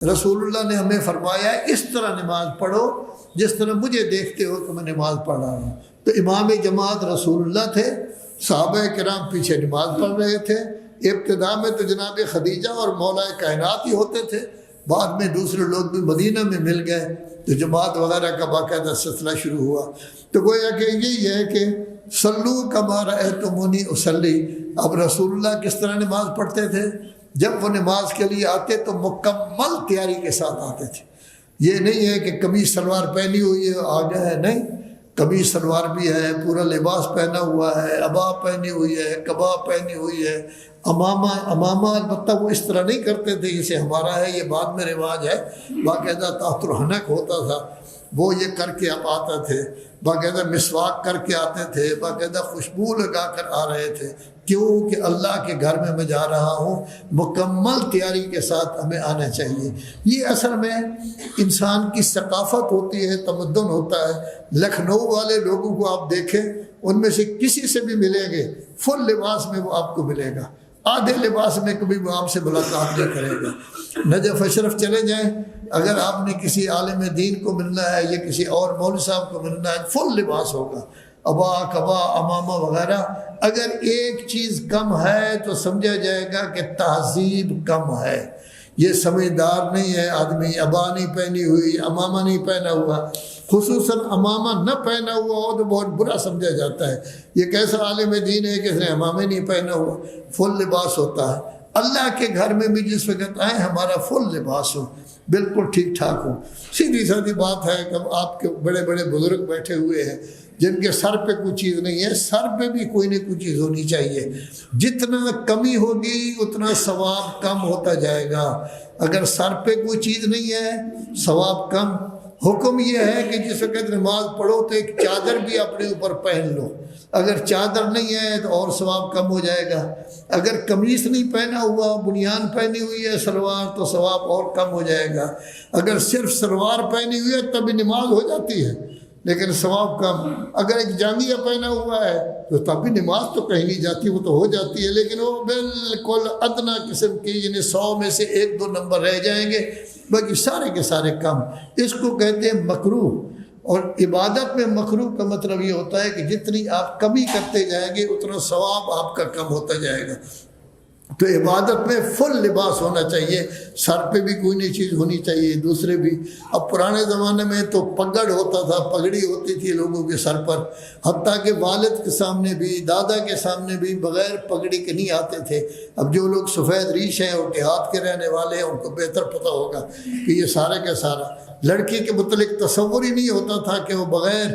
رسول اللہ نے ہمیں فرمایا اس طرح نماز پڑھو جس طرح مجھے دیکھتے ہو کہ میں نماز پڑھ رہا ہوں۔ تو امام جماعت رسول اللہ تھے، صحابہ کرام پیچھے نماز پڑھ رہے تھے۔ ابتدا میں تو جناب خدیجہ اور مولا کائنات ہی ہوتے تھے، بعد میں دوسرے لوگ بھی مدینہ میں مل گئے تو جماعت وغیرہ کا باقاعدہ سلسلہ شروع ہوا۔ تو گویا کہ یہی ہے کہ صلو کما رأیتمونی اصلی۔ اب رسول اللہ کس طرح نماز پڑھتے تھے؟ جب وہ نماز کے لیے آتے تو مکمل تیاری کے ساتھ آتے تھے۔ یہ نہیں ہے کہ قمیص شلوار پہنی ہوئی ہے آ گئے، نہیں، قمیص شلوار بھی ہے، پورا لباس پہنا ہوا ہے، عبا پہنی ہوئی ہے، کبا پہنی ہوئی ہے، امامہ البتہ وہ اس طرح نہیں کرتے تھے جسے ہمارا ہے، یہ بعد میں رواج ہے۔ باقاعدہ تحت الحنک ہوتا تھا، وہ یہ کر کے اب آتے تھے، باقاعدہ مسواک کر کے آتے تھے، باقاعدہ خوشبو لگا کر آ رہے تھے۔ کیوں کہ اللہ کے گھر میں جا رہا ہوں، مکمل تیاری کے ساتھ ہمیں آنا چاہیے۔ یہ اصل میں انسان کی ثقافت ہوتی ہے، تمدن ہوتا ہے۔ لکھنؤ والے لوگوں کو آپ دیکھیں، ان میں سے کسی سے بھی ملیں گے فل لباس میں وہ آپ کو ملے گا، آدھے لباس میں کبھی وہ آپ سے ملاقات نہیں کرے گا۔ نجف اشرف چلے جائیں، اگر آپ نے کسی عالم دین کو ملنا ہے یا کسی اور مولوی صاحب کو ملنا ہے، فل لباس ہوگا، ابا کبا امامہ وغیرہ۔ اگر ایک چیز کم ہے تو سمجھا جائے گا کہ تہذیب کم ہے، یہ سمجھدار نہیں ہے آدمی، ابا نہیں پہنی ہوئی، امامہ نہیں پہنا ہوا، خصوصاً امامہ نہ پہنا ہوا ہو تو بہت برا سمجھا جاتا ہے۔ یہ کیسا عالم دین ہے کہ اس نے امامہ نہیں پہنا ہوا؟ فل لباس ہوتا ہے۔ اللہ کے گھر میں بھی جس وقت آئیں ہمارا فل لباس ہو، بالکل ٹھیک ٹھاک ہو۔ سیدھی سادھی بات ہے کہ آپ کے بڑے بڑے بزرگ بیٹھے ہوئے ہیں جن کے سر پہ کوئی چیز نہیں ہے، سر پہ بھی کوئی نہ کوئی چیز ہونی چاہیے۔ جتنا کمی ہوگی اتنا ثواب کم ہوتا جائے گا۔ اگر سر پہ کوئی چیز نہیں ہے ثواب کم۔ حکم یہ ہے کہ جس وقت نماز پڑھو تو ایک چادر بھی اپنے اوپر پہن لو، اگر چادر نہیں ہے تو اور ثواب کم ہو جائے گا۔ اگر قمیص نہیں پہنا ہوا، بنیان پہنی ہوئی ہے سلوار، تو ثواب اور کم ہو جائے گا۔ اگر صرف سلوار پہنی ہوئی ہے تب نماز ہو جاتی ہے لیکن ثواب کم۔ اگر ایک جامعہ پہنا ہوا ہے تو تب بھی نماز تو کہیں نہیں جاتی، وہ تو ہو جاتی ہے لیکن وہ بالکل ادنا قسم کی، یعنی 100 میں سے 1-2 نمبر رہ جائیں گے، باقی سارے کے سارے کم۔ اس کو کہتے ہیں مکروہ۔ اور عبادت میں مکروہ کا مطلب یہ ہوتا ہے کہ جتنی آپ کمی کرتے جائیں گے اتنا ثواب آپ کا کم ہوتا جائے گا۔ تو عبادت میں فل لباس ہونا چاہیے، سر پہ بھی کوئی نئی چیز ہونی چاہیے، دوسرے بھی۔ اب پرانے زمانے میں تو پگڑ ہوتا تھا، پگڑی ہوتی تھی لوگوں کے سر پر، حتیٰ کہ والد کے سامنے بھی، دادا کے سامنے بھی بغیر پگڑی کے نہیں آتے تھے۔ اب جو لوگ سفید ریش ہیں اور دیہات کے رہنے والے ہیں ان کو بہتر پتہ ہوگا کہ یہ سارے کا سارا لڑکی کے متعلق تصور ہی نہیں ہوتا تھا کہ وہ بغیر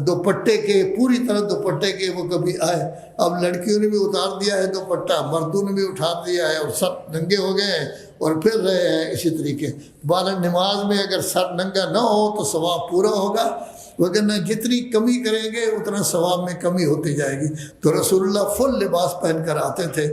دوپٹے کے، پوری طرح دوپٹے کے وہ کبھی آئے۔ اب لڑکیوں نے بھی اتار دیا ہے دوپٹہ، مردوں نے بھی اٹھا دیا ہے اور سب ننگے ہو گئے ہیں اور پھر رہے ہیں اسی طریقے۔ بالغ نماز میں اگر سر ننگا نہ ہو تو ثواب پورا ہوگا، وگرنہ جتنی کمی کریں گے اتنا ثواب میں کمی ہوتی جائے گی۔ تو رسول اللہ فل لباس پہن کر آتے تھے۔